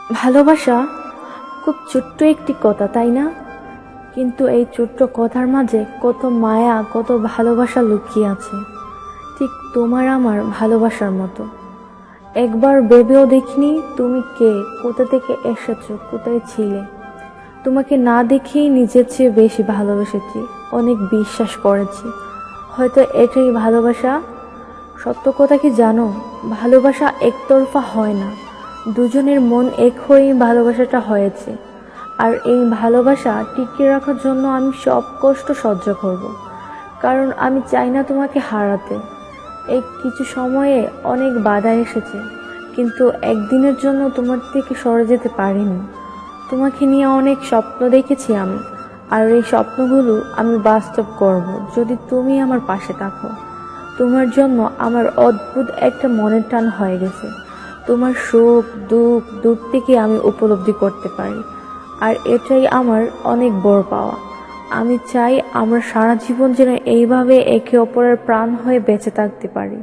ভালোবাসা খুব ছোট্ট একটি কথা, তাই না? কিন্তু এই ছোট্ট কথার মাঝে কত মায়া, কত ভালোবাসা লুকিয়ে আছে, ঠিক তোমার আমার ভালোবাসার মতো। একবার ভেবেও দেখিনি তুমি কে, কোথা থেকে এসেছো, কোথায় ছিলে। তোমাকে না দেখেই নিজের চেয়ে বেশি ভালোবেসেছি, অনেক বিশ্বাস করেছি। হয়তো এটাই ভালোবাসা। সত্য কথা কি জানো, ভালোবাসা একতরফা হয় না, দুজনের মন এক হয়েই ভালোবাসাটা হয়েছে। আর এই ভালোবাসা টিকিয়ে রাখার জন্য আমি সব কষ্ট সহ্য করব, কারণ আমি চাই না তোমাকে হারাতে। এই কিছু সময়ে অনেক বাধা এসেছে, কিন্তু একদিনের জন্য তোমার থেকে সরে যেতে পারিনি। তোমাকে নিয়ে অনেক স্বপ্ন দেখেছি আমি, আর এই স্বপ্নগুলো আমি বাস্তব করব যদি তুমি আমার পাশে থাকো। তোমার জন্য আমার অদ্ভুত একটা মনের টান হয়ে গেছে। তোমার সুখ দুঃখ দূর থেকে আমি উপলব্ধি করতে পারি, আর এটাই আমার অনেক বড় পাওয়া। আমি চাই আমরা সারা জীবন যেন এইভাবে একে অপরের প্রাণ হয়ে বেঁচে থাকতে পারি।